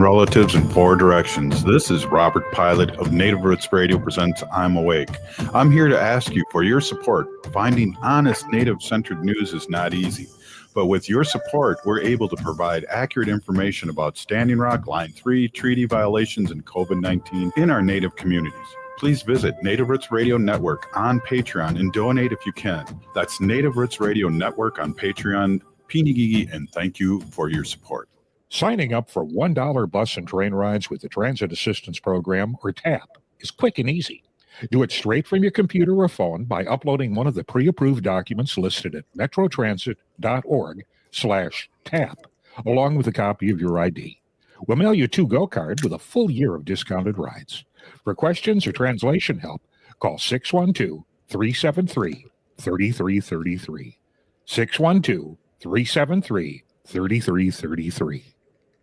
Relatives in four directions. This is Robert Pilot of Native Roots Radio presents I'm Awake. I'm here to ask you for your support. Finding honest Native-centered news is not easy, but with your support, we're able to provide accurate information about Standing Rock, Line 3, treaty violations, and COVID-19 in our Native communities. Please visit Native Roots Radio Network on Patreon and donate if you can. That's Native Roots Radio Network on Patreon. Pinigigi, and thank you for your support. Signing up for $1 bus and train rides with the Transit Assistance Program, or TAP, is quick and easy. Do it straight from your computer or phone by uploading one of the pre-approved documents listed at metrotransit.org/TAP, along with a copy of your ID. We'll mail you a to-go card with a full year of discounted rides. For questions or translation help, call 612-373-3333. 612-373-3333.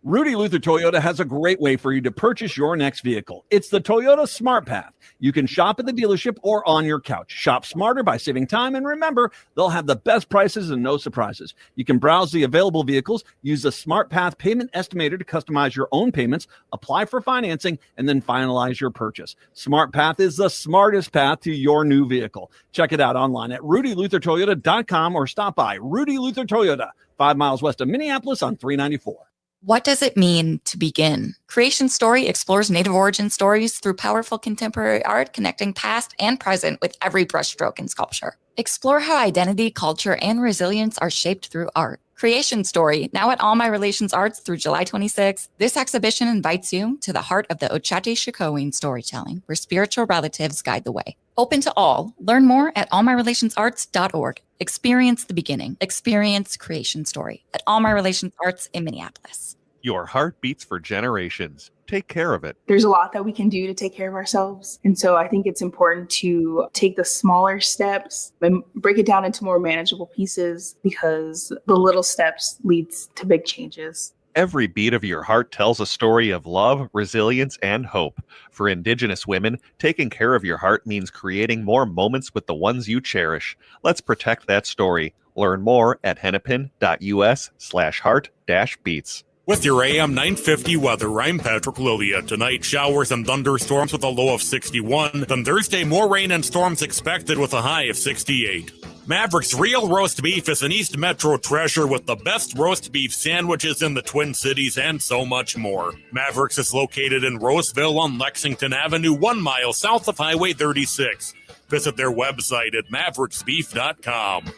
Rudy Luther Toyota has a great way for you to purchase your next vehicle. It's the Toyota Smart Path. You can shop at the dealership or on your couch. Shop smarter by saving time, and remember, they'll have the best prices and no surprises. You can browse the available vehicles, use the Smart Path payment estimator to customize your own payments, apply for financing, and then finalize your purchase. Smart Path is the smartest path to your new vehicle. Check it out online at rudyluthertoyota.com or stop by Rudy Luther Toyota, 5 miles west of Minneapolis on 394. What does it mean to begin? Creation Story explores Native origin stories through powerful contemporary art, connecting past and present with every brushstroke in sculpture. Explore how identity, culture, and resilience are shaped through art. Creation Story, now at All My Relations Arts through July 26th. This exhibition invites you to the heart of the Ochate-Shikoin storytelling, where spiritual relatives guide the way. Open to all. Learn more at allmyrelationsarts.org. Experience the beginning. Experience Creation Story at All My Relations Arts in Minneapolis. Your heart beats for generations. Take care of it. There's a lot that we can do to take care of ourselves. And so I think it's important to take the smaller steps and break it down into more manageable pieces, because the little steps leads to big changes. Every beat of your heart tells a story of love, resilience, and hope. For Indigenous women, taking care of your heart means creating more moments with the ones you cherish. Let's protect that story. Learn more at hennepin.us/heart-beats. With your AM 950 weather, I'm Patrick Lilia. Tonight, showers and thunderstorms with a low of 61. Then Thursday, more rain and storms expected with a high of 68. Maverick's Real Roast Beef is an East Metro treasure with the best roast beef sandwiches in the Twin Cities and so much more. Maverick's is located in Roseville on Lexington Avenue, 1 mile south of Highway 36. Visit their website at mavericksbeef.com.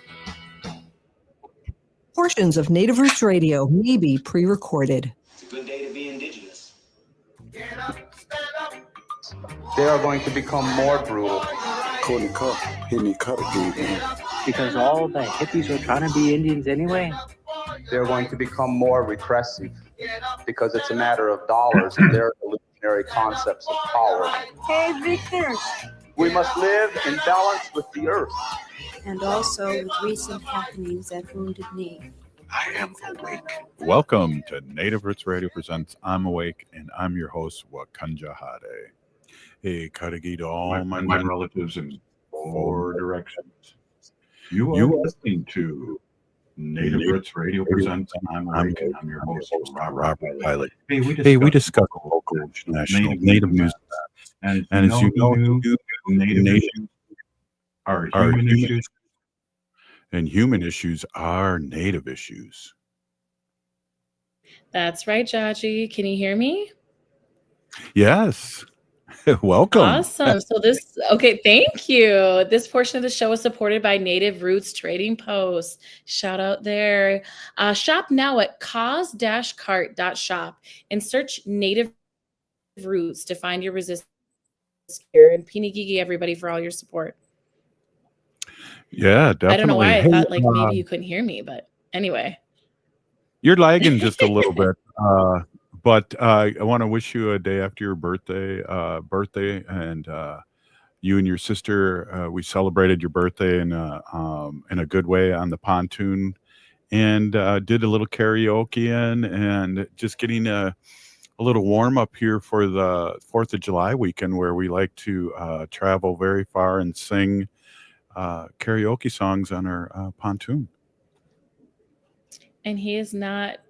Portions of Native Roots Radio may be pre-recorded. It's a good day to be Indigenous. Get up, stand up. They are going to become more brutal. Because all the hippies are trying to be Indians anyway. They're going to become more repressive because it's a matter of dollars and their illusionary concepts of power. Hey, Victor. We must live in balance with the earth. And also with recent happenings at Wounded Knee. I am awake. Welcome to Native Roots Radio presents I'm Awake, and I'm your host, Wakanja Hade. Hey, Karagito, all my relatives in four directions. You are listening to Native Roots Radio presents I'm Awake, and I'm your host, Robert Pilot. Hey, we discuss local, national, Native news. And as you know, Native nations are human issues, and human issues are Native issues. That's right, Jaji. Can you hear me? Yes. Welcome. Awesome. So thank you. This portion of the show is supported by Native Roots Trading Post. Shout out there. Shop now at cause-cart.shop and search Native Roots to find your resistance gear. And Pinigigi, everybody, for all your support. Yeah, definitely. I don't know why I thought maybe you couldn't hear me, but anyway. You're lagging just a little bit. But I want to wish you a day after your birthday, and you and your sister. We celebrated your birthday in a good way on the pontoon, and did a little karaoke and just getting a little warm up here for the 4th of July weekend, where we like to travel very far and sing karaoke songs on our pontoon. And he is not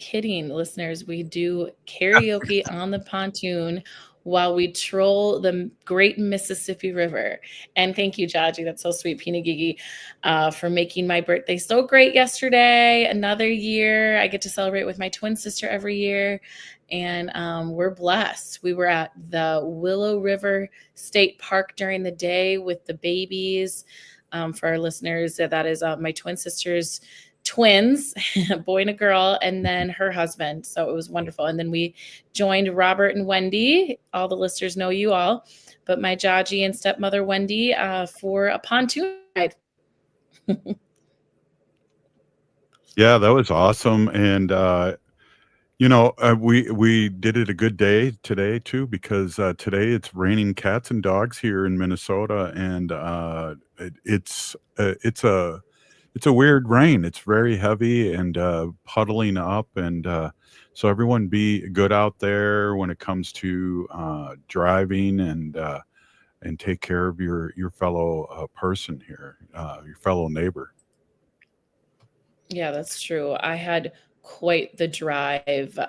kidding, listeners. We do karaoke on the pontoon while we troll the great Mississippi River. And thank you, Jaji. That's so sweet, Pina Gigi, for making my birthday so great yesterday. Another year. I get to celebrate with my twin sister every year. And we're blessed. We were at the Willow River State Park during the day with the babies. For our listeners, that is my twin sister's twins, a boy and a girl, and then her husband. So it was wonderful. And then we joined Robert and Wendy. All the listeners know you all, but my Jaji and stepmother Wendy for a pontoon ride. Yeah, that was awesome. And we did it a good day today too, because today it's raining cats and dogs here in Minnesota, and it's a weird rain. It's very heavy and puddling up, and so everyone be good out there when it comes to driving, and take care of your fellow person here, your fellow neighbor. Yeah, that's true. I had quite the drive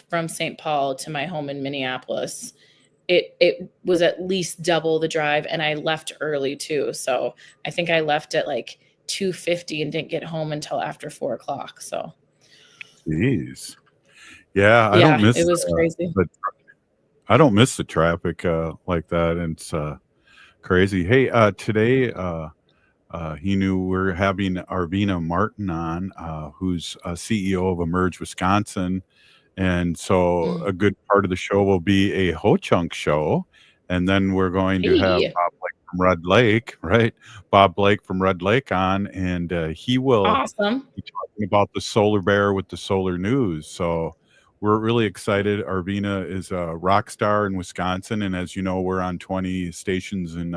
from St. Paul to my home in Minneapolis. It was at least double the drive, and I left early too. So I think I left at like 2:50 and didn't get home until after 4:00. So, Jeez, yeah, I don't miss. It was crazy. I don't miss the traffic like that, and it's crazy. Hey, today. He knew we're having Arvina Martin on, who's CEO of Emerge Wisconsin. And so a good part of the show will be a Ho-Chunk show. And then we're going to have Bob Blake from Red Lake, right? Bob Blake from Red Lake on, and he will be talking about the solar bear with the solar news. So we're really excited. Arvina is a rock star in Wisconsin. And as you know, we're on 20 stations in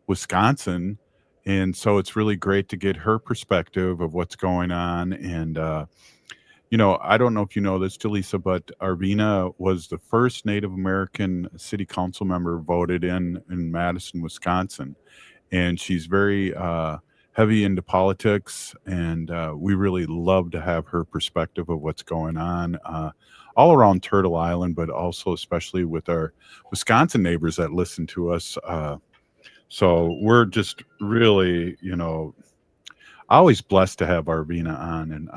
Wisconsin. And so it's really great to get her perspective of what's going on. And, I don't know if you know this, Jaleesa, but Arvina was the first Native American city council member voted in Madison, Wisconsin. And she's very heavy into politics. And we really love to have her perspective of what's going on all around Turtle Island, but also especially with our Wisconsin neighbors that listen to us. So we're just really, always blessed to have Arvina on. And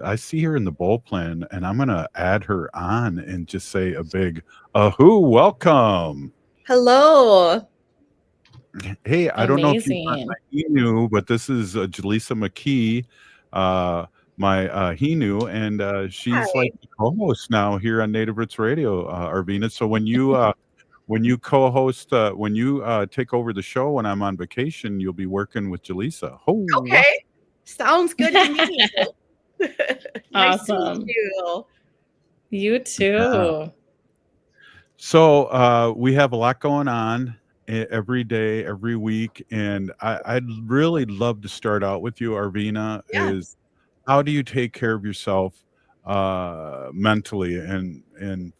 I see her in the bowl plan, and I'm going to add her on and just say a big, welcome. Hello. Hey, I don't know if you knew, but this is Jaleesa McKee, my Hinu, and she's like the co-host now here on Native Roots Radio, Arvina. So when you co-host, when you take over the show when I'm on vacation, you'll be working with Jaleesa. Okay. Sounds good to me. Nice to Awesome. meet you. You too. Yeah. So we have a lot going on every day, every week. And I'd really love to start out with you, Arvina, is how do you take care of yourself mentally and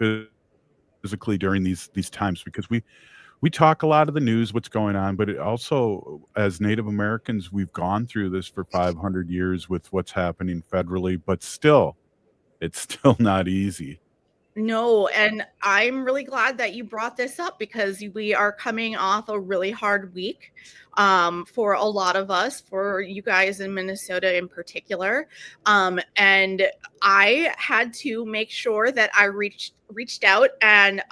physically during these times? Because we talk a lot of the news, what's going on, but it also, as Native Americans, we've gone through this for 500 years with what's happening federally, but still, it's still not easy. No, and I'm really glad that you brought this up because we are coming off a really hard week for a lot of us, for you guys in Minnesota in particular. And I had to make sure that I reached out and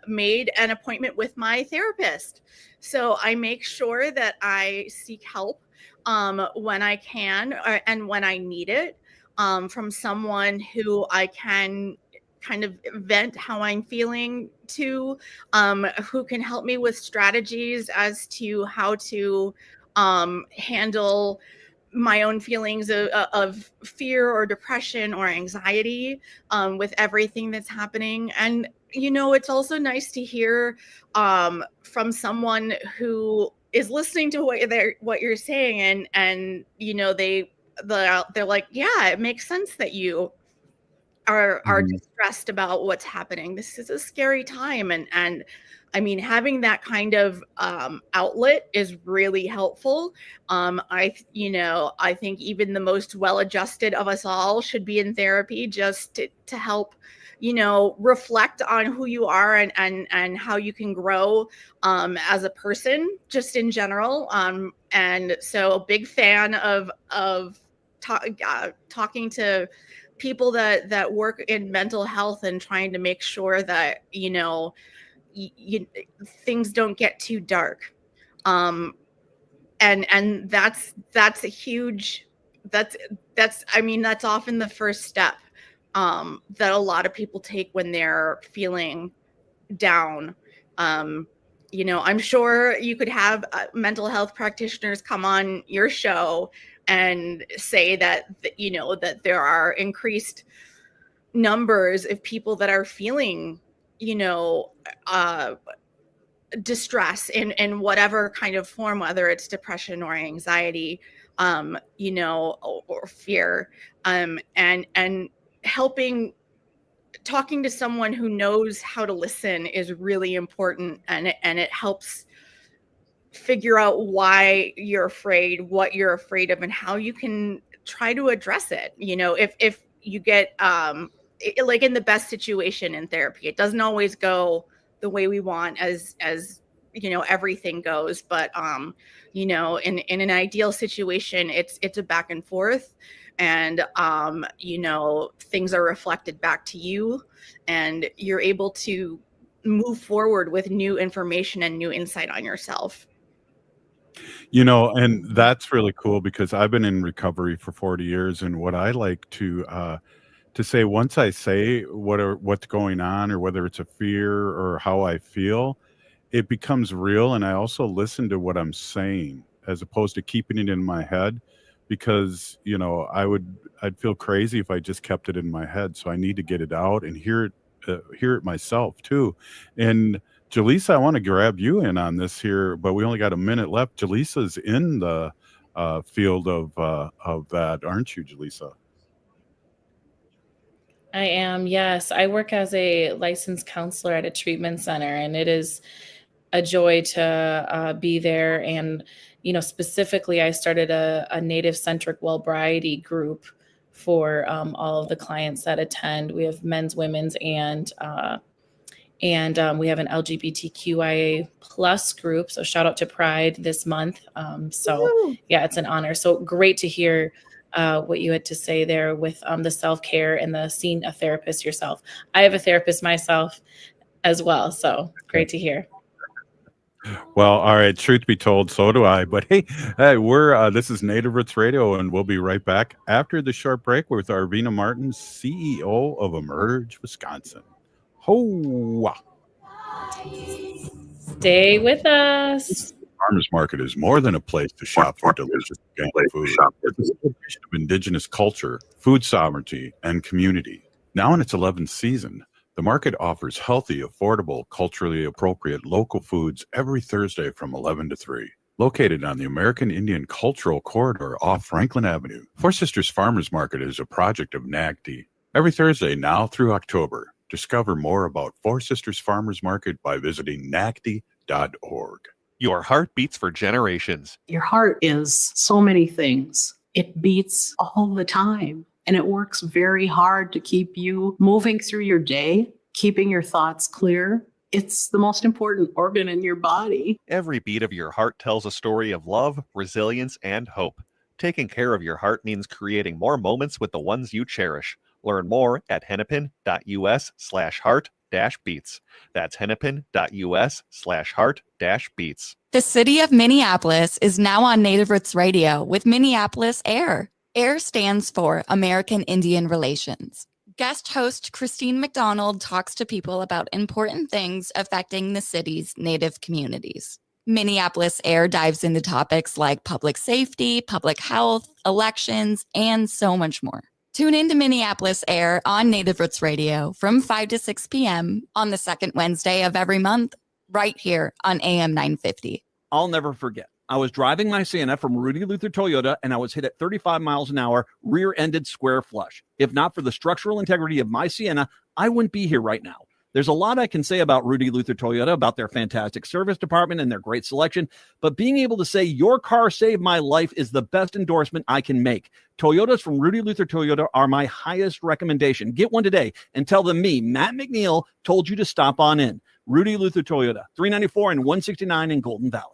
made an appointment with my therapist. So I make sure that I seek help when I can and when I need it from someone who I can kind of vent how I'm feeling to, who can help me with strategies as to how to handle my own feelings of fear or depression or anxiety with everything that's happening. And, it's also nice to hear from someone who is listening to what you're saying and they're like, yeah, it makes sense that you are distressed about what's happening. This is a scary time, and I mean, having that kind of outlet is really helpful. I think even the most well-adjusted of us all should be in therapy just to help, reflect on who you are and how you can grow as a person, just in general. And so, a big fan of talking to people that work in mental health and trying to make sure that things don't get too dark, and that's a huge that's often the first step that a lot of people take when they're feeling down. I'm sure you could have mental health practitioners come on your show and say that that there are increased numbers of people that are feeling distress in whatever kind of form, whether it's depression or anxiety, or fear, and talking to someone who knows how to listen is really important, and it helps figure out why you're afraid, what you're afraid of, and how you can try to address it. If you get like in the best situation in therapy, it doesn't always go the way we want as everything goes, but in an ideal situation, it's a back and forth, and things are reflected back to you, and you're able to move forward with new information and new insight on yourself. And that's really cool because I've been in recovery for 40 years, and what I like to say, once I say what's going on, or whether it's a fear or how I feel, it becomes real, and I also listen to what I'm saying as opposed to keeping it in my head, because I'd feel crazy if I just kept it in my head. So I need to get it out and hear it myself too. And Jaleesa, I want to grab you in on this here, but we only got a minute left. Jaleesa's in the field of that, aren't you, Jaleesa? I am, yes. I work as a licensed counselor at a treatment center, and it is a joy to be there. And, specifically, I started a Native-centric well-variety group for all of the clients that attend. We have men's, women's, and we have an LGBTQIA plus group. So shout out to Pride this month. Yeah, it's an honor. So great to hear what you had to say there with the self-care and the seeing a therapist yourself. I have a therapist myself as well. So great to hear. Well, all right. Truth be told, so do I. But hey, we're this is Native Roots Radio, and we'll be right back after the short break with Arvina Martin, CEO of Emerge Wisconsin. Ho! Stay with us. Farmers Market is more than a place to shop for delicious organic food. It's a celebration of Indigenous culture, food sovereignty, and community. Now in its 11th season, the market offers healthy, affordable, culturally appropriate local foods every Thursday from 11 to 3. Located on the American Indian Cultural Corridor off Franklin Avenue, Four Sisters Farmers Market is a project of NAGD. Every Thursday now through October, discover more about Four Sisters Farmers Market by visiting nagd.org. Your heart beats for generations. Your heart is so many things. It beats all the time. And it works very hard to keep you moving through your day, keeping your thoughts clear. It's the most important organ in your body. Every beat of your heart tells a story of love, resilience, and hope. Taking care of your heart means creating more moments with the ones you cherish. Learn more at hennepin.us/heart-beats. That's hennepin.us/heart-beats. The city of Minneapolis is now on Native Roots Radio with Minneapolis Air. AIR stands for American Indian Relations. Guest host Christine McDonald talks to people about important things affecting the city's Native communities. Minneapolis Air dives into topics like public safety, public health, elections, and so much more. Tune in to Minneapolis Air on Native Roots Radio from 5 to 6 p.m. on the second Wednesday of every month, right here on AM 950. I'll never forget I was driving my Sienna from Rudy Luther Toyota, and I was hit at 35 miles an hour, rear-ended square flush. If not for the structural integrity of my Sienna, I wouldn't be here right now. There's a lot I can say about Rudy Luther Toyota, about their fantastic service department and their great selection, but being able to say your car saved my life is the best endorsement I can make. Toyotas from Rudy Luther Toyota are my highest recommendation. Get one today and tell them me, Matt McNeil, told you to stop on in. Rudy Luther Toyota, 394 and 169 in Golden Valley.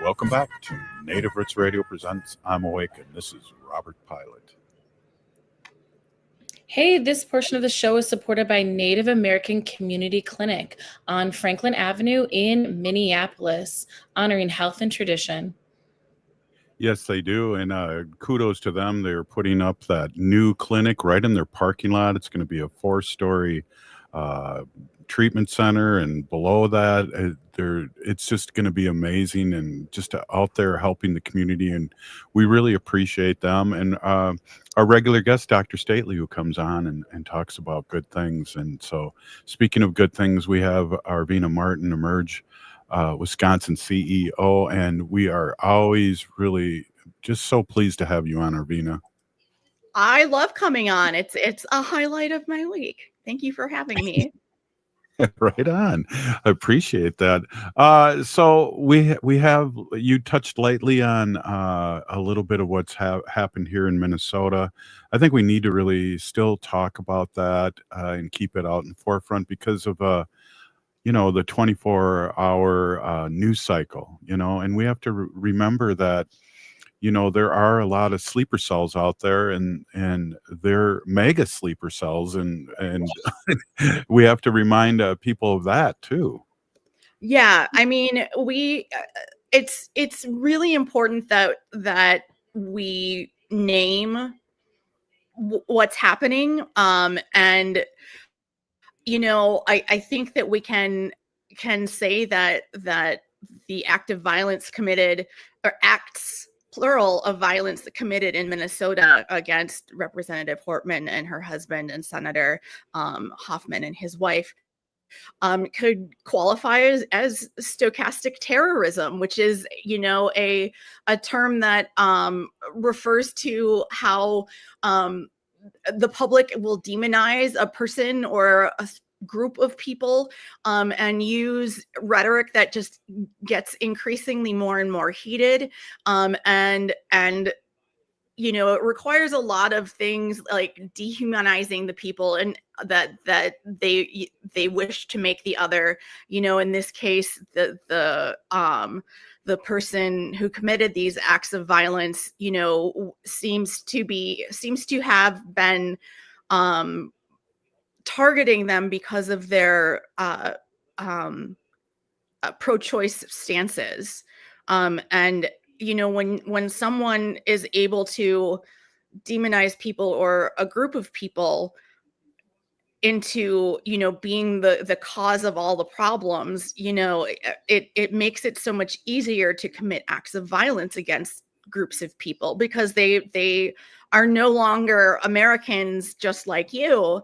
Welcome back to Native Roots Radio presents I'm Awake, and this is Robert Pilot. Hey, this portion of the show is supported by Native American Community Clinic on Franklin Avenue in Minneapolis, honoring health and tradition. Yes, they do, and kudos to them. They're putting up that new clinic right in their parking lot. It's going to be a 4-story treatment center, and below that, it's just going to be amazing, and just out there helping the community, and we really appreciate them. And our regular guest, Dr. Stately, who comes on and talks about good things. And so, speaking of good things, we have Arvina Martin, Emerge Wisconsin CEO, and we are always really just so pleased to have you on, Arvina. I love coming on. It's a highlight of my week. Thank you for having me. Right on. I appreciate that. So we have, you touched lightly on a little bit of what's happened here in Minnesota. I think we need to really still talk about that and keep it out in the forefront because of the 24-hour news cycle, and we have to remember that there are a lot of sleeper cells out there, and they're mega sleeper cells, and we have to remind people of that too. Yeah, I mean, it's really important that we name what's happening, and I think that we can say that the act of violence committed, or acts plural of violence committed in Minnesota against Representative Hortman and her husband, and Senator Hoffman and his wife, could qualify as stochastic terrorism, which is a term that refers to how the public will demonize a person or a group of people, and use rhetoric that just gets increasingly more and more heated, and it requires a lot of things like dehumanizing the people and that they wish to make the other. In this case, the person who committed these acts of violence, seems to have been targeting them because of their pro-choice stances, and when someone is able to demonize people or a group of people into being the cause of all the problems, it makes it so much easier to commit acts of violence against groups of people, because they are no longer Americans just like you.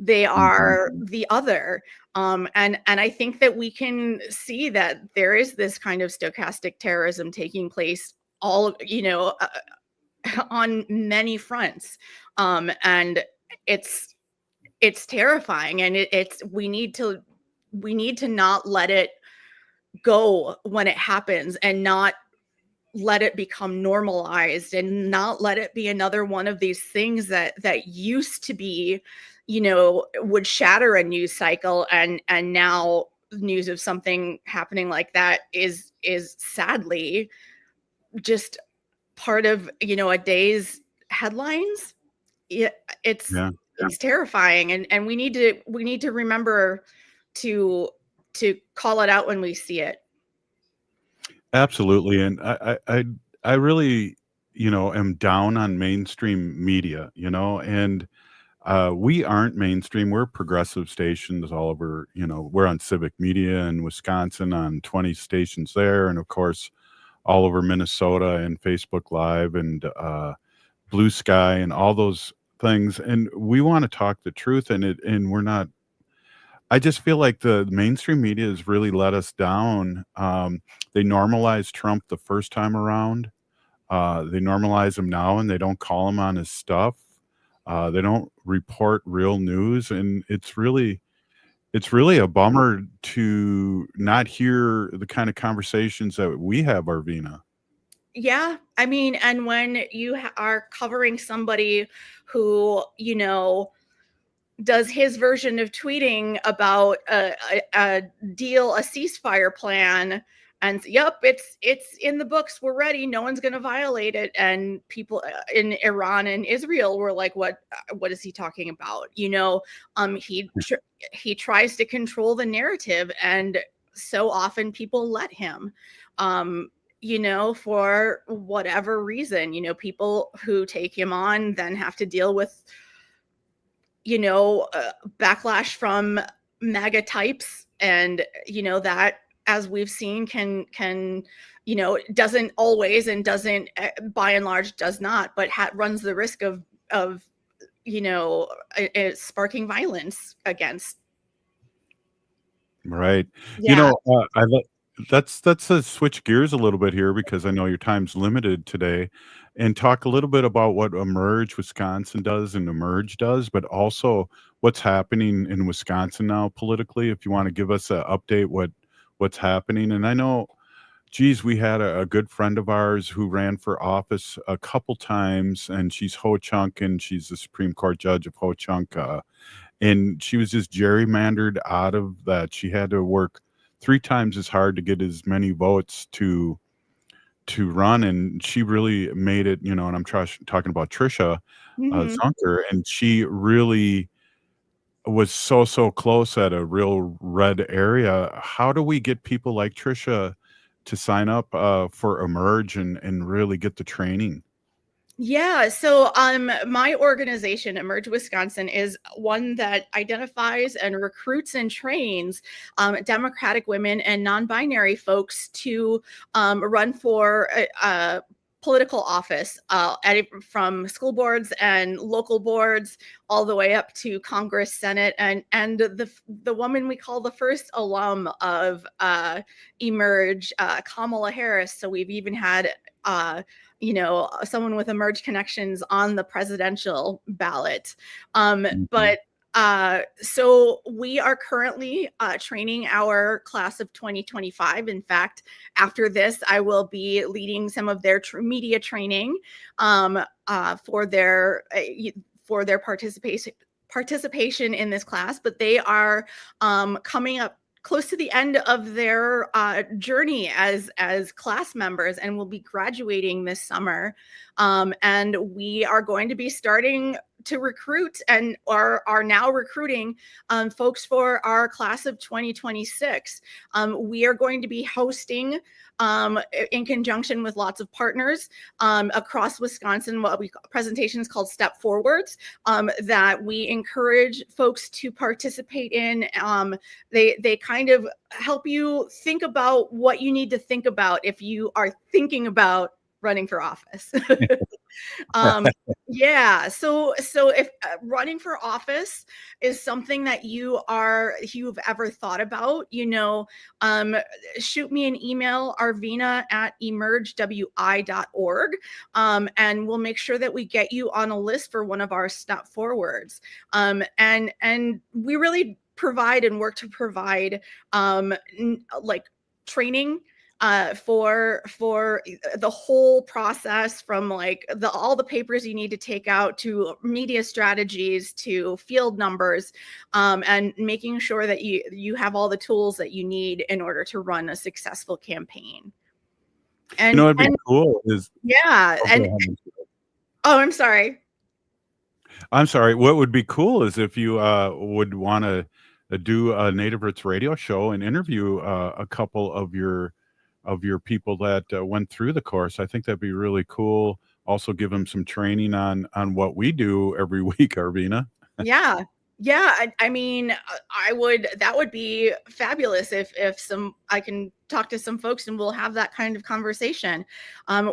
They are the other. And I think that we can see that there is this kind of stochastic terrorism taking place all, on many fronts. And it's terrifying, and we need to not let it go when it happens, and not let it become normalized, and not let it be another one of these things that used to be, would shatter a news cycle, and now news of something happening like that is sadly just part of a day's headlines. It's terrifying, and we need to remember to call it out when we see it. Absolutely. And I really am down on mainstream media, and we aren't mainstream. We're progressive stations all over, we're on Civic Media in Wisconsin on 20 stations there. And of course, all over Minnesota and Facebook Live and Blue Sky and all those things. And we want to talk the truth, and we're not. I just feel like the mainstream media has really let us down. They normalized Trump the first time around. They normalize him now, and they don't call him on his stuff. They don't report real news, and it's really a bummer to not hear the kind of conversations that we have, Arvina. Yeah, I mean, and when you are covering somebody who, does his version of tweeting about a deal, a ceasefire plan, and yep, it's in the books, we're ready, no one's going to violate it, and people in Iran and Israel were like, what is he talking about? He tries to control the narrative, and so often people let him. For whatever reason, people who take him on then have to deal with backlash from MAGA types, and that, as we've seen, can doesn't always, and doesn't, by and large does not, but runs the risk of sparking violence against. Right. Yeah. Let's switch gears a little bit here, because I know your time's limited today, and talk a little bit about what Emerge Wisconsin does and Emerge does, but also what's happening in Wisconsin now politically. If you want to give us an update, what's happening. And I know, geez, we had a good friend of ours who ran for office a couple times, and she's Ho-Chunk, and she's the Supreme Court judge of Ho-Chunk. And she was just gerrymandered out of that. She had to work 3 times as hard to get as many votes to run, and she really made it. And I'm talking about Trisha Zunker, and she really was so close at a real red area. How do we get people like Trisha to sign up for Emerge and really get the training? Yeah, so my organization, Emerge Wisconsin, is one that identifies and recruits and trains Democratic women and non-binary folks to run for political office, from school boards and local boards all the way up to Congress, Senate, and the woman we call the first alum of Emerge, Kamala Harris. So we've even had someone with Emerge connections on the presidential ballot. But so we are currently training our class of 2025. In fact, after this, I will be leading some of their media training for their participation in this class. But they are coming up close to the end of their journey as class members, and will be graduating this summer. And we are going to be starting to recruit, and are now recruiting folks for our class of 2026. We are going to be hosting, in conjunction with lots of partners across Wisconsin, what we call presentations called Step Forwards, that we encourage folks to participate in. They kind of help you think about what you need to think about if you are thinking about running for office. Yeah. So if running for office is something that you've ever thought about, shoot me an email, arvina@emergewi.org. And we'll make sure that we get you on a list for one of our Step Forwards. And we really provide and work to provide like training for the whole process, from like all the papers you need to take out, to media strategies, to field numbers, and making sure that you have all the tools that you need in order to run a successful campaign. And what'd be cool is I'm sorry. What would be cool is if you would want to do a Native Roots radio show and interview a couple of your people that went through the course. I think that'd be really cool. also give them some training on what we do every week, Arvina. Yeah. I mean, that would be fabulous if I can talk to some folks and we'll have that kind of conversation.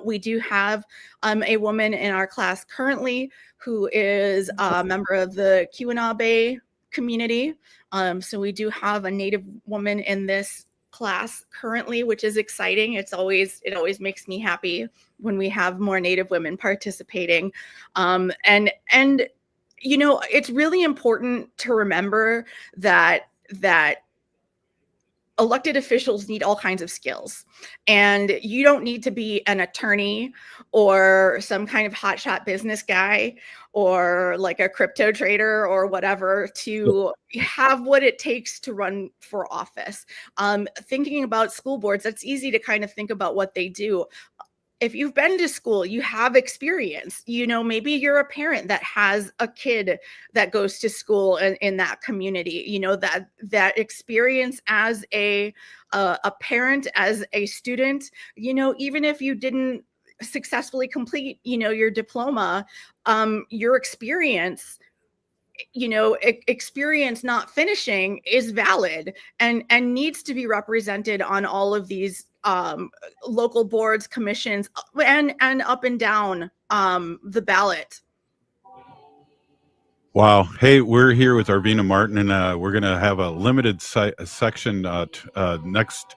We do have a woman in our class currently who is a member of the Keweenaw community. So we do have a Native woman in this class currently, which is exciting. It always makes me happy when we have more Native women participating. And it's really important to remember that elected officials need all kinds of skills, and you don't need to be an attorney or some kind of hotshot business guy or like a crypto trader or whatever to have what it takes to run for office. Thinking about school boards, that's easy to kind of think about what they do. If you've been to school, you have experience. Maybe you're a parent that has a kid that goes to school in that community. That experience as a parent, as a student. Even if you didn't successfully complete, your diploma, your experience. Experience not finishing is valid and needs to be represented on all of these local boards, commissions, and up and down the ballot. Wow. Hey, we're here with Arvina Martin, and we're going to have a limited section next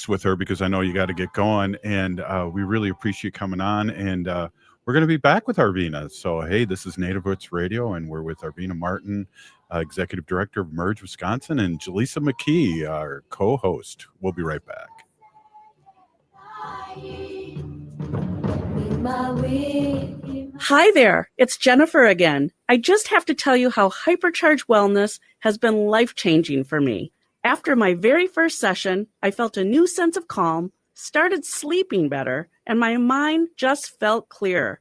with her, because I know you got to get going, and we really appreciate coming on, and we're going to be back with Arvina. So, hey, this is Native Roots Radio, and we're with Arvina Martin, Executive Director of Merge Wisconsin, and Jaleesa McKee, our co-host. We'll be right back. Hi there, it's Jennifer again. I just have to tell you how Hypercharge Wellness has been life-changing for me. After my very first session, I felt a new sense of calm, started sleeping better, and my mind just felt clearer.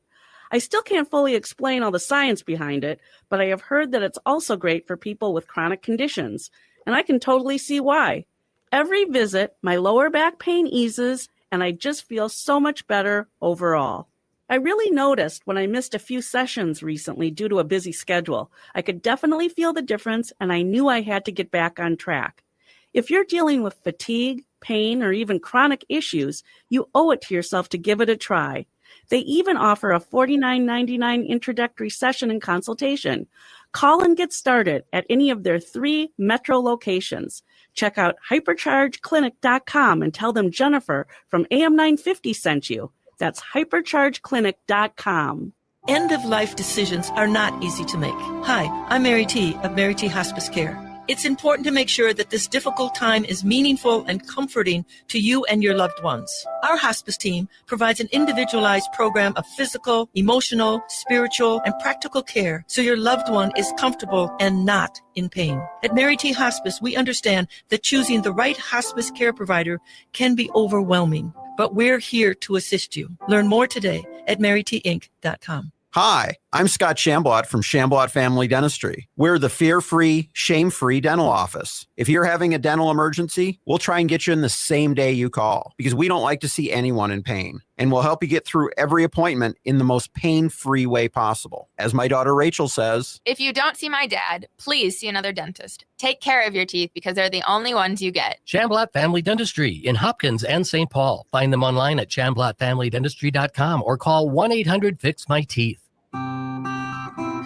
I still can't fully explain all the science behind it, but I have heard that it's also great for people with chronic conditions, and I can totally see why. Every visit, my lower back pain eases, and I just feel so much better overall. I really noticed when I missed a few sessions recently due to a busy schedule. I could definitely feel the difference, and I knew I had to get back on track. If you're dealing with fatigue, pain, or even chronic issues, you owe it to yourself to give it a try. They even offer a $49.99 introductory session and consultation. Call and get started at any of their 3 metro locations. Check out hyperchargeclinic.com and tell them Jennifer from AM 950 sent you. That's hyperchargeclinic.com. End-of-life decisions are not easy to make. Hi, I'm Mary T. of Mary T. Hospice Care. It's important to make sure that this difficult time is meaningful and comforting to you and your loved ones. Our hospice team provides an individualized program of physical, emotional, spiritual, and practical care so your loved one is comfortable and not in pain. At Mary T. Hospice, we understand that choosing the right hospice care provider can be overwhelming, but we're here to assist you. Learn more today at marytinc.com. Hi, I'm Scott Shamblot from Shamblot Family Dentistry. We're the fear-free, shame-free dental office. If you're having a dental emergency, we'll try and get you in the same day you call, because we don't like to see anyone in pain. And we'll help you get through every appointment in the most pain-free way possible. As my daughter Rachel says, if you don't see my dad, please see another dentist. Take care of your teeth because they're the only ones you get. Shamblot Family Dentistry in Hopkins and St. Paul. Find them online at shamblotfamilydentistry.com or call 1-800-FIX-MY-TEETH.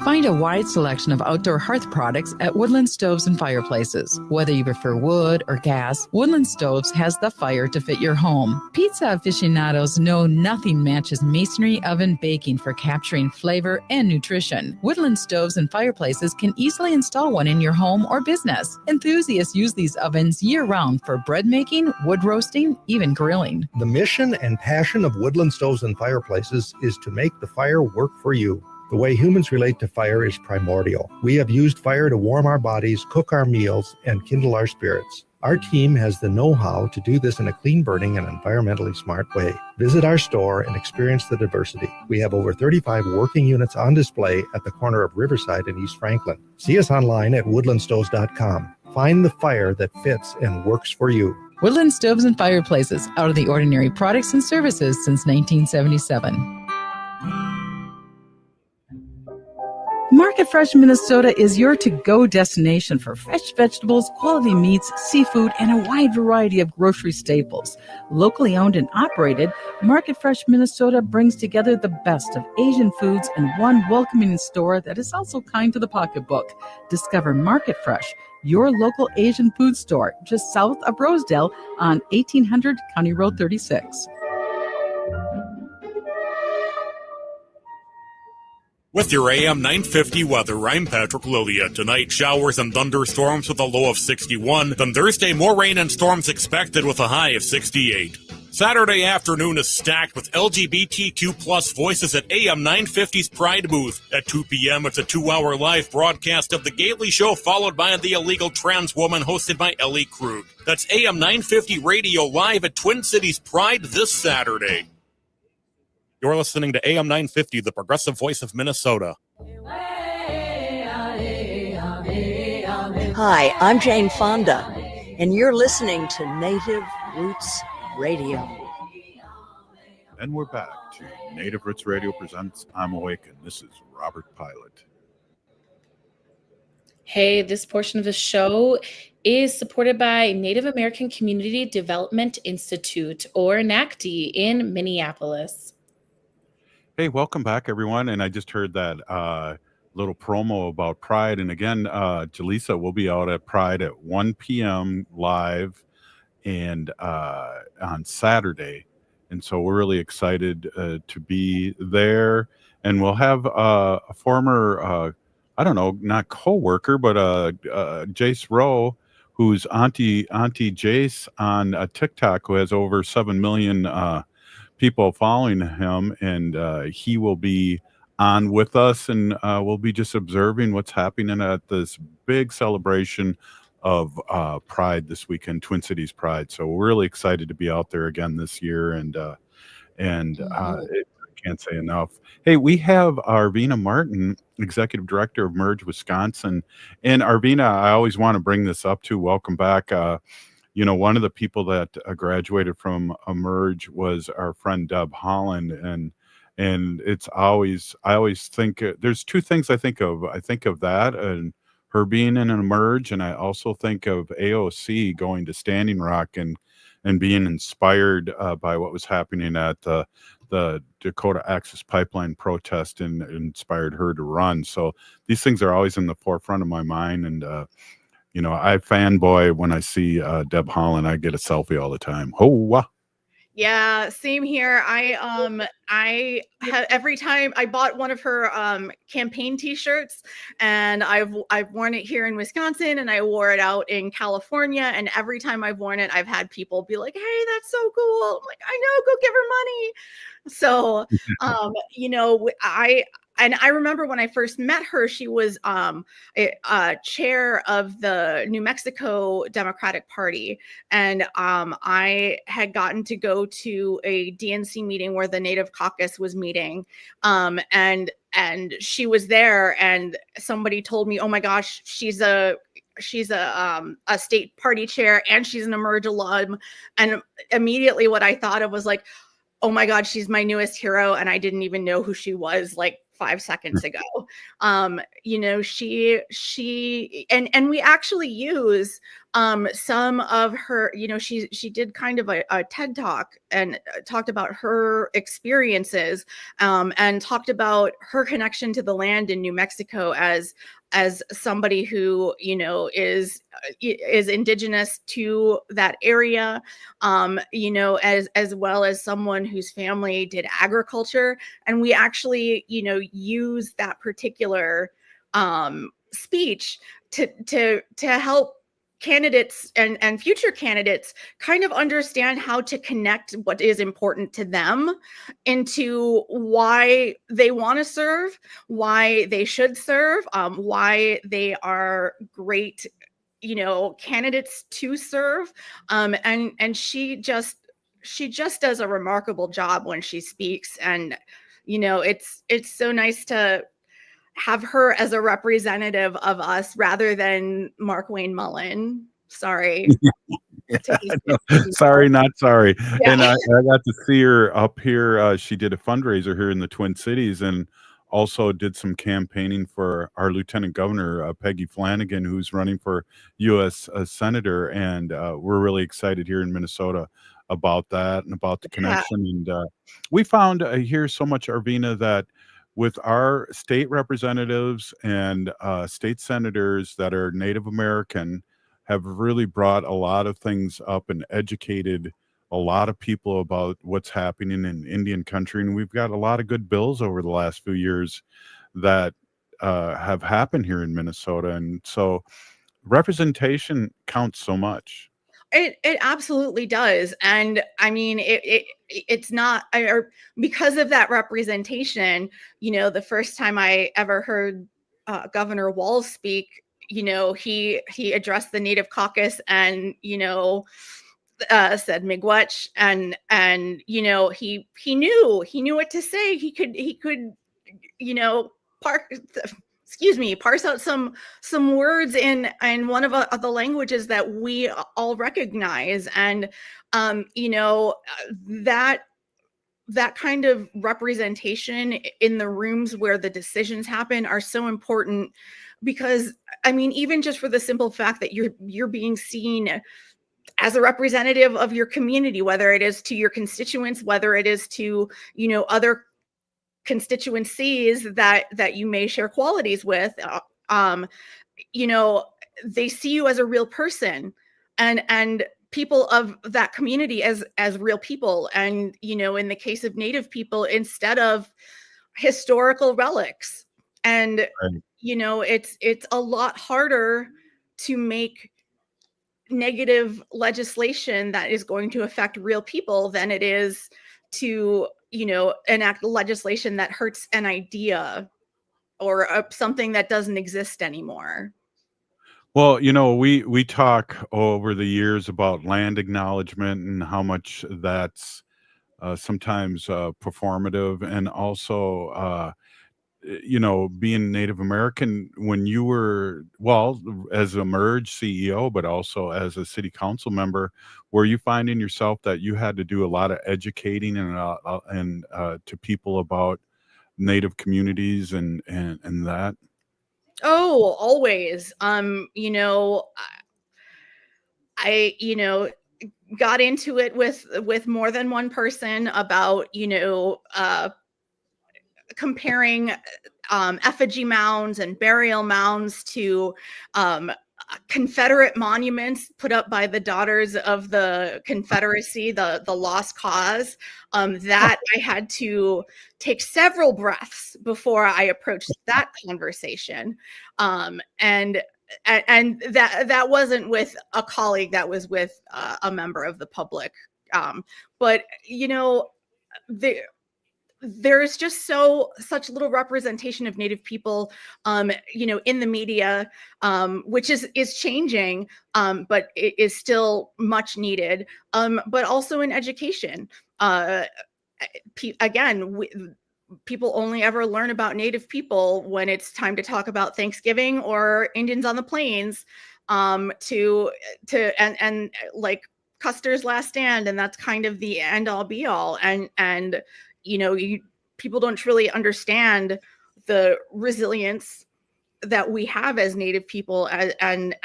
Find a wide selection of outdoor hearth products at Woodland Stoves and Fireplaces. Whether you prefer wood or gas, Woodland Stoves has the fire to fit your home. Pizza aficionados know nothing matches masonry oven baking for capturing flavor and nutrition. Woodland Stoves and Fireplaces can easily install one in your home or business. Enthusiasts use these ovens year-round for bread making, wood roasting, even grilling. The mission and passion of Woodland Stoves and Fireplaces is to make the fire work for you. The way humans relate to fire is primordial. We have used fire to warm our bodies, cook our meals, and kindle our spirits. Our team has the know-how to do this in a clean burning and environmentally smart way. Visit our store and experience the diversity. We have over 35 working units on display at the corner of Riverside and East Franklin. See us online at woodlandstoves.com. Find the fire that fits and works for you. Woodland Stoves and Fireplaces, out of the ordinary products and services since 1977. Market Fresh Minnesota is your to-go destination for fresh vegetables, quality meats, seafood, and a wide variety of grocery staples. Locally owned and operated, Market Fresh Minnesota brings together the best of Asian foods in one welcoming store that is also kind to the pocketbook. Discover Market Fresh, your local Asian food store, just south of Rosedale on 1800 County Road 36. With your AM 950 weather, I'm Patrick Lilia. Tonight, showers and thunderstorms with a low of 61. Then Thursday, more rain and storms expected with a high of 68. Saturday afternoon is stacked with LGBTQ plus voices at AM 950's Pride booth. At 2 p.m., it's a 2-hour live broadcast of The Gately Show, followed by The Illegal Trans Woman, hosted by Ellie Krug. That's AM 950 Radio live at Twin Cities Pride this Saturday. You're listening to AM 950, the progressive voice of Minnesota. Hi, I'm Jane Fonda, and you're listening to Native Roots Radio. And we're back to Native Roots Radio presents I'm Awake, and this is Robert Pilot. Hey, this portion of the show is supported by Native American Community Development Institute, or NACD, in Minneapolis. Hey, welcome back, everyone. And I just heard that little promo about Pride. And again, Jaleesa will be out at Pride at 1 p.m. live and on Saturday. And so we're really excited to be there. And we'll have a former, I don't know, not co-worker, but Jace Rowe, who's Auntie Jace on TikTok, who has over 7 million people following him, and he will be on with us, and we'll be just observing what's happening at this big celebration of Pride this weekend, Twin Cities Pride. So we're really excited to be out there again this year, and I can't say enough. Hey, we have Arvina Martin, Executive Director of Merge Wisconsin. And Arvina, I always want to bring this up too. Welcome back. One of the people that graduated from Emerge was our friend Deb Holland, and I always think there's two things I think of. I think of that and her being in an Emerge, and I also think of AOC going to Standing Rock and being inspired by what was happening at the Dakota Access Pipeline protest, and inspired her to run. So these things are always in the forefront of my mind, and I fanboy when I see Deb Holland. I get a selfie all the time. Oh, Yeah, same here. I have every time I bought one of her campaign T-shirts, and I've worn it here in Wisconsin, and I wore it out in California. And every time I've worn it, I've had people be like, "Hey, that's so cool!" I'm like, "I know, go give her money." So, I remember when I first met her, she was chair of the New Mexico Democratic Party. And I had gotten to go to a DNC meeting where the Native Caucus was meeting. And she was there, and somebody told me, "Oh my gosh, she's a state party chair, and she's an Emerge alum." And immediately what I thought of was like, oh my God, she's my newest hero. And I didn't even know who she was like 5 seconds ago. She and we actually use some of her, she did kind of a TED talk and talked about her experiences, and talked about her connection to the land in New Mexico as somebody who, is indigenous to that area, as well as someone whose family did agriculture. And we actually, use that particular speech to help candidates and future candidates kind of understand how to connect what is important to them into why they want to serve, why they should serve, why they are great, candidates to serve. And she just does a remarkable job when she speaks. And, it's so nice to have her as a representative of us rather than Mark Wayne Mullen. Sorry. No, sorry, not sorry. Yeah. And I got to see her up here. She did a fundraiser here in the Twin Cities and also did some campaigning for our Lieutenant Governor, Peggy Flanagan, who's running for U.S. Senator. And we're really excited here in Minnesota about that and about the connection. And we found here so much, Arvina, that with our state representatives and state senators that are Native American, have really brought a lot of things up and educated a lot of people about what's happening in Indian country. And we've got a lot of good bills over the last few years that have happened here in Minnesota. And so representation counts so much. It absolutely does. And I mean, it's not, or because of that representation, the first time I ever heard Governor Walz speak, he addressed the Native Caucus and, said miigwech, and he knew what to say. He could parse out some words in one of the languages that we all recognize. And that kind of representation in the rooms where the decisions happen are so important, because I mean, even just for the simple fact that you're being seen as a representative of your community, whether it is to your constituents, whether it is to other constituencies that you may share qualities with, they see you as a real person, and people of that community as real people. And in the case of Native people, instead of historical relics. And right. It's a lot harder to make negative legislation that is going to affect real people than it is to enact legislation that hurts an idea or something that doesn't exist anymore. Well, we talk over the years about land acknowledgement and how much that's sometimes performative, and also being Native American. When you were, well, as a merge CEO, but also as a city council member, were you finding yourself that you had to do a lot of educating and to people about Native communities and that? Oh, always. I got into it with more than one person about comparing effigy mounds and burial mounds to Confederate monuments put up by the Daughters of the Confederacy, the Lost Cause. That I had to take several breaths before I approached that conversation. And that wasn't with a colleague, that was with a member of the public. But there's just such little representation of Native people, in the media, which is changing, but it is still much needed. But also in education. People only ever learn about Native people when it's time to talk about Thanksgiving or Indians on the plains, and like Custer's Last Stand, and that's kind of the end all be all. And people don't really understand the resilience that we have as Native people, and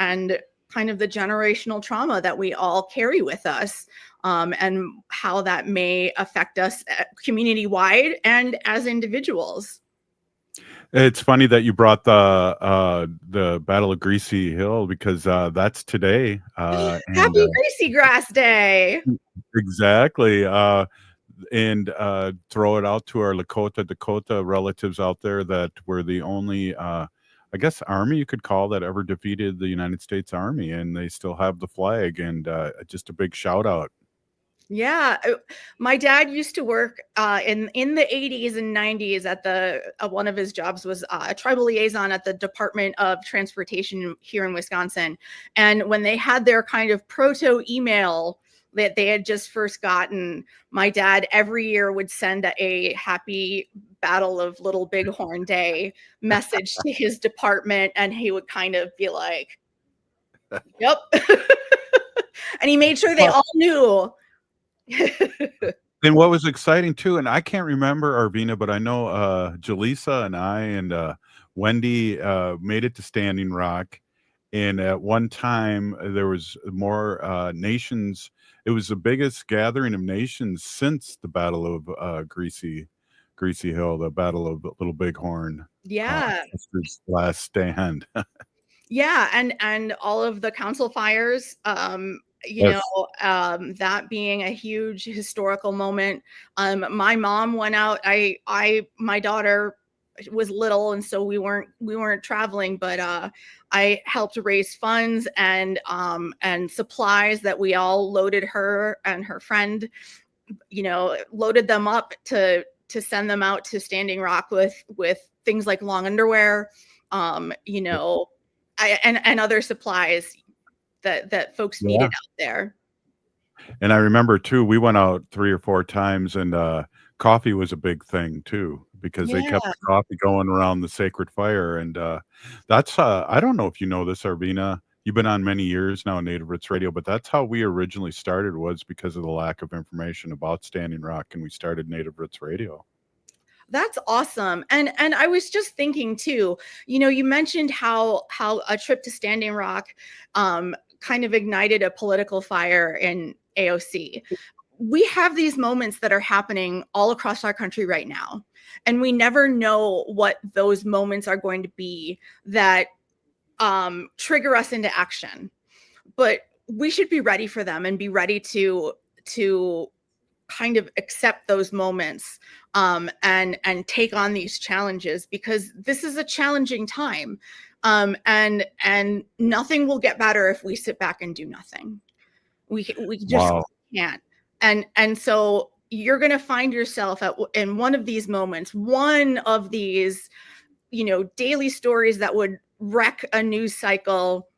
kind of the generational trauma that we all carry with us, and how that may affect us community wide and as individuals. It's funny that you brought the Battle of Greasy Hill, because that's today. Happy Greasy Grass Day. Exactly. And throw it out to our Dakota relatives out there that were the only, I guess, army you could call that ever defeated the United States Army, and they still have the flag. And just a big shout out. Yeah, my dad used to work in the 80s and 90s at one of his jobs was a tribal liaison at the Department of Transportation here in Wisconsin. And when they had their kind of proto email that they had just first gotten, my dad every year would send a happy Battle of Little Bighorn Day message to his department, and he would kind of be like, yep. And he made sure they all knew. And what was exciting too, and I can't remember Arvina, but I know Jaleesa and I and Wendy made it to Standing Rock. And at one time, there was more nations. It was the biggest gathering of nations since the Battle of Greasy Hill, the Battle of Little Bighorn. Yeah. Sister's Last Stand. Yeah, and all of the council fires, Yes. that being a huge historical moment. My mom went out. My daughter was little, and so we weren't traveling, but I helped raise funds and supplies that we all loaded her and her friend, loaded them up to send them out to Standing Rock with things like long underwear, and other supplies that folks needed out there. And I remember too, we went out 3 or 4 times, and coffee was a big thing too, because they kept the coffee going around the sacred fire. And that's I don't know if you know this, Arvina. You've been on many years now in Native Roots Radio, but that's how we originally started, was because of the lack of information about Standing Rock, and we started Native Roots Radio. That's awesome. And I was just thinking too, you mentioned how a trip to Standing Rock kind of ignited a political fire in AOC. We have these moments that are happening all across our country right now, and we never know what those moments are going to be that trigger us into action. But we should be ready for them and be ready to kind of accept those moments and take on these challenges, because this is a challenging time, and nothing will get better if we sit back and do nothing. We just can't. And so you're going to find yourself in one of these moments, one of these daily stories that would wreck a news cycle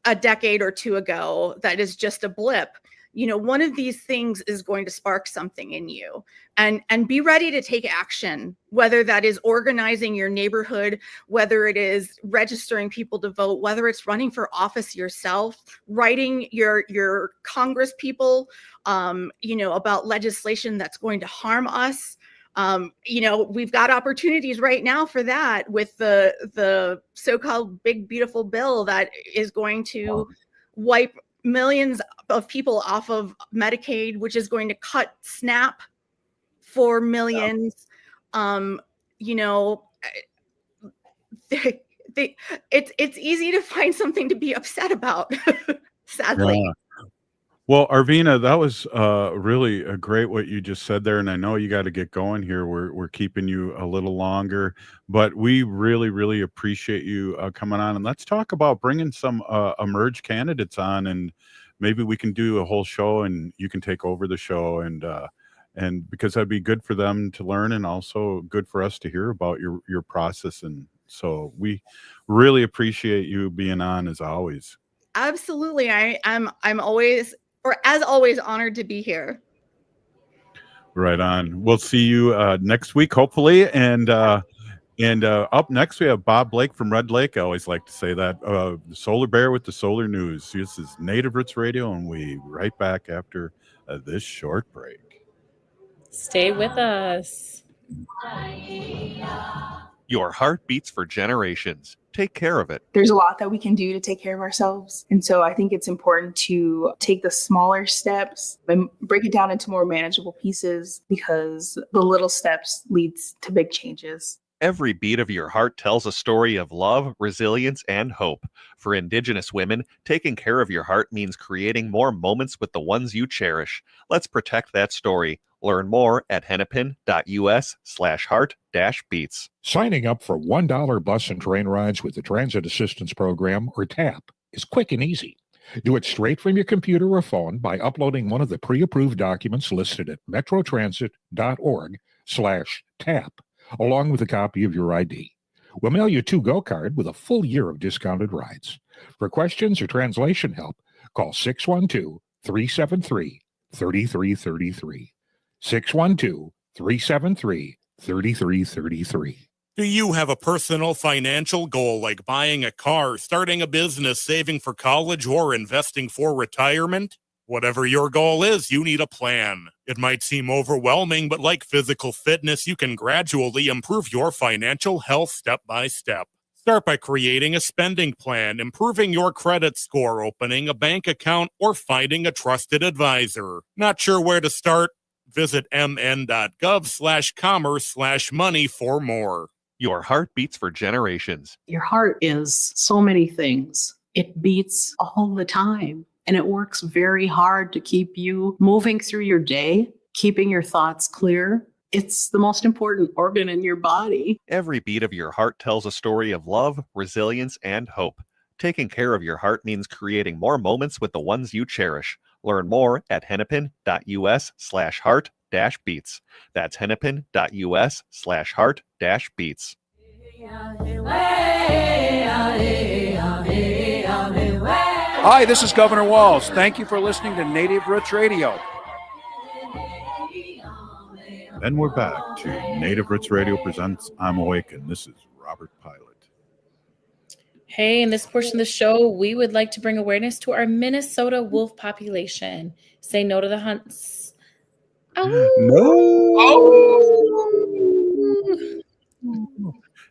a decade or two ago, that is just a blip. One of these things is going to spark something in you, and be ready to take action, whether that is organizing your neighborhood, whether it is registering people to vote, whether it's running for office yourself, writing your Congress people, about legislation that's going to harm us. We've got opportunities right now for that with the so-called big, beautiful bill that is going to wipe millions of people off of Medicaid, which is going to cut SNAP for millions. It's easy to find something to be upset about, sadly. Yeah. Well, Arvina, that was really great what you just said there, and I know you got to get going here. We're keeping you a little longer, but we really, really appreciate you coming on. And let's talk about bringing some emerged candidates on, and maybe we can do a whole show, and you can take over the show, and because that'd be good for them to learn, and also good for us to hear about your process. And so we really appreciate you being on, as always. Absolutely. I'm always, or as always, honored to be here. Right on. We'll see you next week, hopefully. And up next, we have Bob Blake from Red Lake. I always like to say that. The Solar Bear with the Solar News. This is Native Roots Radio, and we'll be right back after this short break. Stay with us. Your heart beats for generations. Take care of it. There's a lot that we can do to take care of ourselves. And so I think it's important to take the smaller steps and break it down into more manageable pieces, because the little steps leads to big changes. Every beat of your heart tells a story of love, resilience, and hope. For Indigenous women, taking care of your heart means creating more moments with the ones you cherish. Let's protect that story. Learn more at hennepin.us/heart-beats. Signing up for $1 bus and train rides with the Transit Assistance Program, or TAP, is quick and easy. Do it straight from your computer or phone by uploading one of the pre-approved documents listed at metrotransit.org/TAP, along with a copy of your ID. We'll mail you a to-go card with a full year of discounted rides. For questions or translation help, call 612-373-3333. 612-373-3333. Do you have a personal financial goal like buying a car, starting a business, saving for college, or investing for retirement? Whatever your goal is, you need a plan. It might seem overwhelming, but like physical fitness, you can gradually improve your financial health step by step. Start by creating a spending plan, improving your credit score, opening a bank account, or finding a trusted advisor. Not sure where to start? Visit mn.gov/commerce/money for more. Your heart beats for generations. Your heart is so many things. It beats all the time, and it works very hard to keep you moving through your day, keeping your thoughts clear. It's the most important organ in your body. Every beat of your heart tells a story of love, resilience, and hope. Taking care of your heart means creating more moments with the ones you cherish. Learn more at hennepin.us/heart-beats. That's hennepin.us/heart-beats. Hi, this is Governor Walls. Thank you for listening to Native Roots Radio. Then we're back to Native Roots Radio presents I'm Awake, and this is Robert Pilot. Hey, in this portion of the show, we would like to bring awareness to our Minnesota wolf population. Say no to the hunts.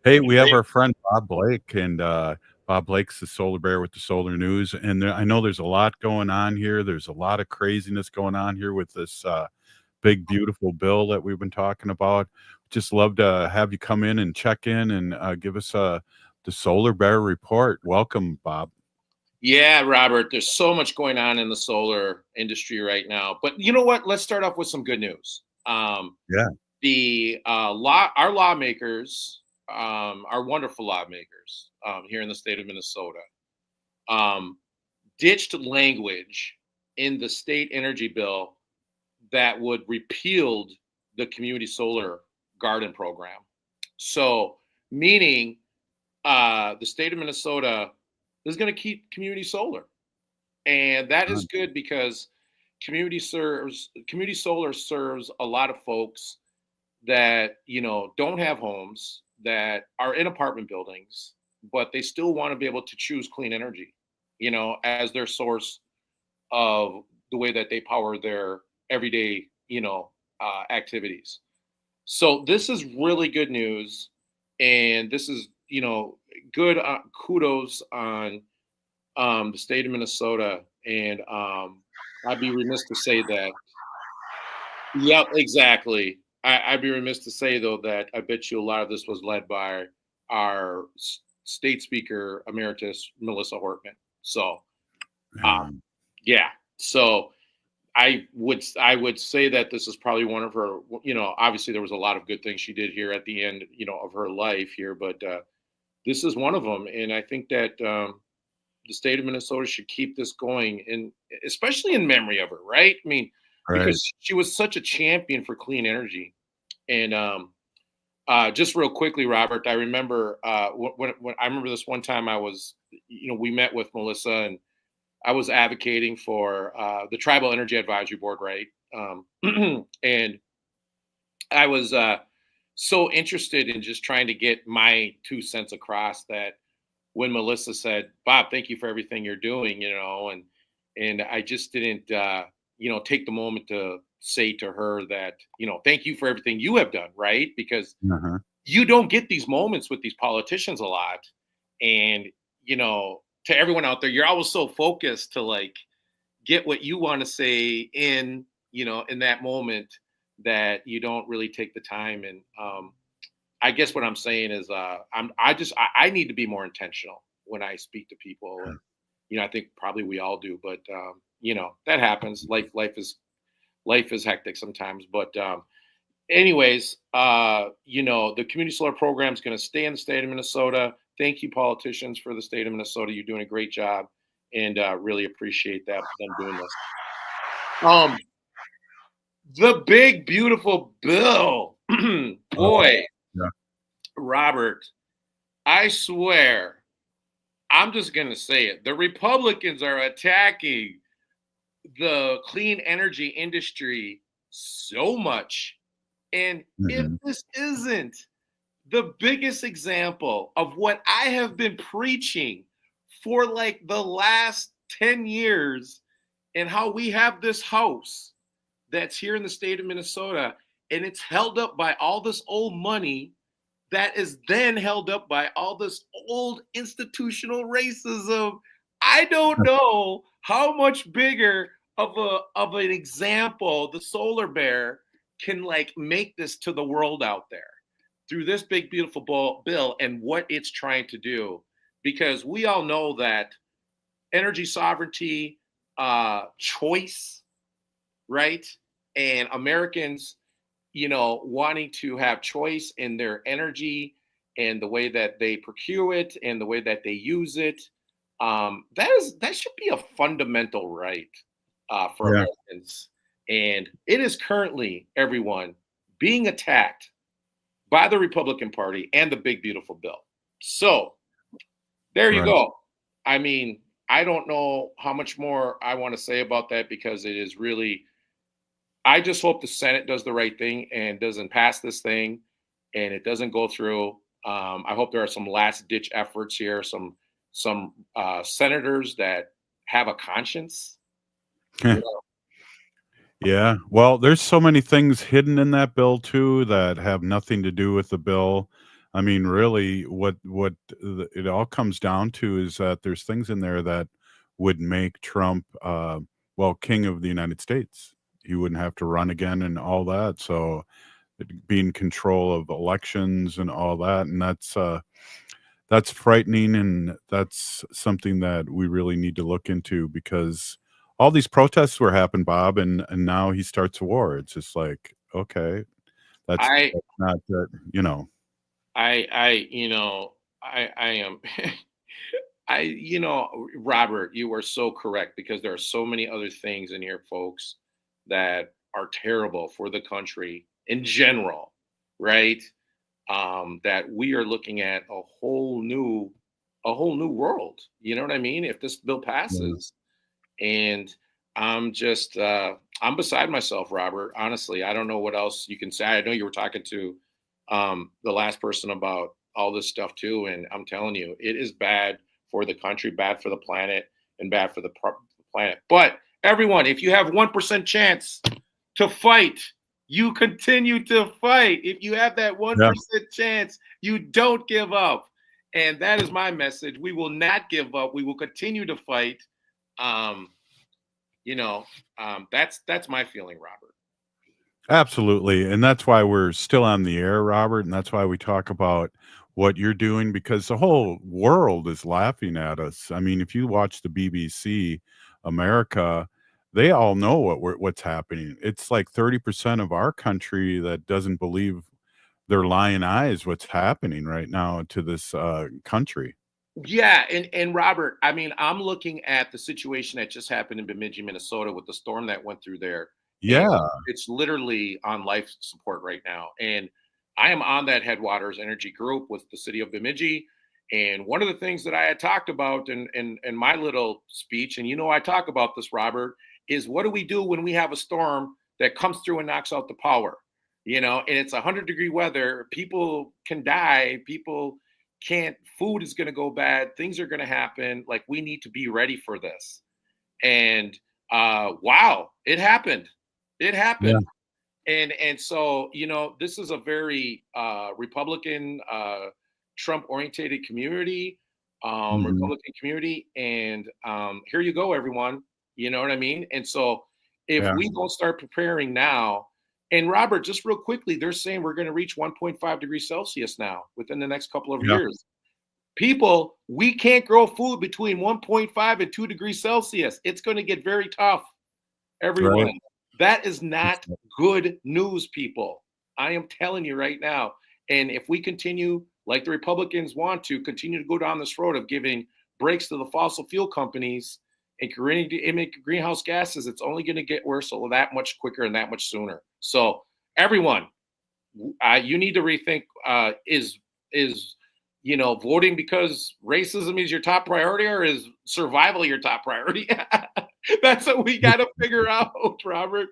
Hey, we have our friend Bob Blake, and Bob Blake's the Solar Bear with the Solar News. And I know there's a lot going on here. There's a lot of craziness going on here with this big, beautiful bill that we've been talking about. Just love to have you come in and check in and give us the Solar Bear report. Welcome, Bob. Yeah, Robert, there's so much going on in the solar industry right now. But you know what? Let's start off with some good news. Our lawmakers, our wonderful lawmakers here in the state of Minnesota, ditched language in the state energy bill that would repeal the community solar garden program. So, meaning the state of Minnesota is going to keep community solar. And that is good because community solar serves a lot of folks that, don't have homes, that are in apartment buildings, but they still want to be able to choose clean energy, as their source of the way that they power their everyday, activities. So this is really good news. And this is, good kudos on the state of Minnesota. And I'd be remiss to say that. Yep, exactly. I'd be remiss to say, though, that I bet you a lot of this was led by our state speaker emeritus, Melissa Hortman. So, yeah. So I would say that this is probably one of her, obviously there was a lot of good things she did here at the end, of her life here, but this is one of them. And I think that the state of Minnesota should keep this going, and especially in memory of her, right? I mean, because she was such a champion for clean energy. And just real quickly, Robert, I remember when I remember this one time I was, we met with Melissa and I was advocating for the Tribal Energy Advisory Board, right? And I was so interested in just trying to get my 2 cents across that when Melissa said, Bob, thank you for everything you're doing, and I just didn't, take the moment to say to her that, thank you for everything you have done, right? Because you don't get these moments with these politicians a lot. And, to everyone out there, you're always so focused to like get what you want to say in that moment that you don't really take the time. And I guess what I'm saying is I need to be more intentional when I speak to people. And, I think probably we all do, but that happens. Life is hectic sometimes, but anyways, the community solar program is going to stay in the state of Minnesota. Thank you, politicians, for the state of Minnesota. You're doing a great job, and really appreciate them doing this. The big, beautiful bill, boy, Robert, I swear, I'm just going to say it. The Republicans are attacking the clean energy industry so much. And if this isn't the biggest example of what I have been preaching for like the last 10 years, and how we have this house that's here in the state of Minnesota, and it's held up by all this old money that is then held up by all this old institutional racism. I don't know how much bigger of an example the solar bear can like make this to the world out there through this big beautiful bill and what it's trying to do, because we all know that energy sovereignty, choice, right, and Americans, wanting to have choice in their energy and the way that they procure it and the way that they use it. That should be a fundamental right for Americans. And it is currently, everyone, being attacked by the Republican Party and the big beautiful bill. So there you go. I mean, I don't know how much more I want to say about that, because it is really, I just hope the Senate does the right thing and doesn't pass this thing and it doesn't go through. I hope there are some last ditch efforts here, some senators that have a conscience. Yeah. Well, there's so many things hidden in that bill too that have nothing to do with the bill. I mean, really, what it all comes down to is that there's things in there that would make Trump, king of the United States. He wouldn't have to run again and all that. So, be in control of elections and all that, and that's frightening, and that's something that we really need to look into, because all these protests were happening, Bob, and now he starts a war. It's just like, okay, that's not that, Robert, you are so correct, because there are so many other things in here, folks, that are terrible for the country in general, right? That we are looking at a whole new world. You know what I mean? If this bill passes, and I'm just I'm beside myself, Robert. Honestly, I don't know what else you can say. I know you were talking to the last person about all this stuff too, and I'm telling you, it is bad for the country, bad for the planet, and bad for the planet. But everyone, if you have 1% chance to fight, you continue to fight. If you have that 1% chance, you don't give up. And that is my message. We will not give up. We will continue to fight. That's my feeling, Robert. Absolutely. And that's why we're still on the air, Robert. And that's why we talk about what you're doing, because the whole world is laughing at us. I mean, if you watch the BBC America, they all know what's happening. It's like 30% of our country that doesn't believe their lying eyes what's happening right now to this country. Yeah, and Robert, I mean, I'm looking at the situation that just happened in Bemidji, Minnesota, with the storm that went through there. Yeah. And it's literally on life support right now. And I am on that Headwaters Energy group with the city of Bemidji. And one of the things that I had talked about in my little speech, and I talk about this, Robert, is what do we do when we have a storm that comes through and knocks out the power? And it's 100-degree weather. People can die. People can't. Food is going to go bad. Things are going to happen. Like, we need to be ready for this. And wow, it happened. It happened. Yeah. And so, this is a very Republican, Trump-oriented community, Republican community. And here you go, everyone. You know what I mean? And so if we don't start preparing now, and Robert, just real quickly, they're saying we're going to reach 1.5 degrees Celsius now within the next couple of years. People, we can't grow food between 1.5 and 2 degrees Celsius. It's going to get very tough, everyone. Right. That is not good news, people. I am telling you right now. And if we continue, like the Republicans want to, continue to go down this road of giving breaks to the fossil fuel companies and emit greenhouse gases, it's only going to get worse that much quicker and that much sooner. So everyone, you need to rethink, is voting because racism is your top priority, or is survival your top priority? That's what we got to figure out, Robert.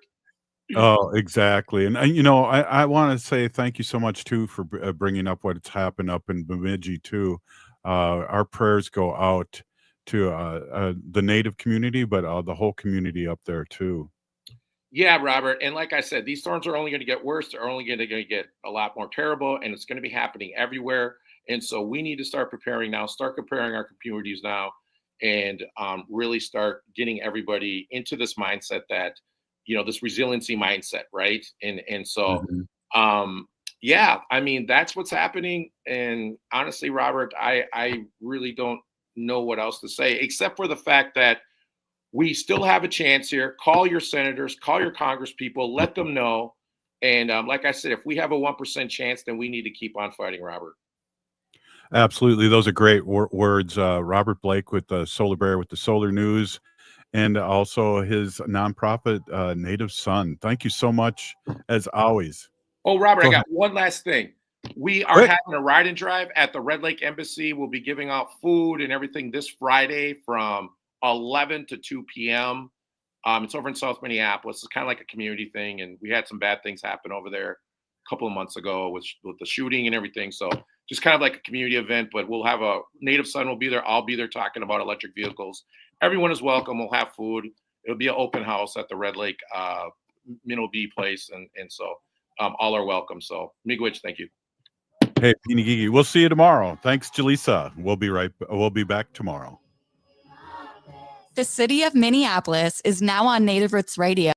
Oh, exactly. And I want to say thank you so much too for bringing up what's happened up in Bemidji too. Our prayers go out to the Native community, but the whole community up there too. Yeah, Robert. And like I said, these storms are only going to get worse. They're only going to get a lot more terrible, and it's going to be happening everywhere. And so we need to start preparing now, start preparing our communities now, and really start getting everybody into this mindset that, this resiliency mindset, right? And so, yeah, I mean, that's what's happening. And honestly, Robert, I really don't know what else to say, except for the fact that we still have a chance here. Call your senators, call your congresspeople, let them know. And like I said, if we have a 1% chance, then we need to keep on fighting, Robert. Absolutely. Those are great words. Robert Blake with the Solar Bear with the Solar News, and also his nonprofit, Native Sun. Thank you so much, as always. Oh, Robert, Go I got ahead. one last thing. We are having a ride and drive at the Red Lake Embassy. We'll be giving out food and everything this Friday from 11 to 2 p.m. It's over in South Minneapolis. It's kind of like a community thing, and we had some bad things happen over there a couple of months ago with the shooting and everything. So just kind of like a community event, but we'll have a Native Sun will be there. I'll be there talking about electric vehicles. Everyone is welcome. We'll have food. It'll be an open house at the Red Lake Minnow Bee place, and so all are welcome. So Miigwech, thank you. Hey, Pinigigi, we'll see you tomorrow. Thanks, Jaleesa. We'll be back tomorrow. The city of Minneapolis is now on Native Roots Radio.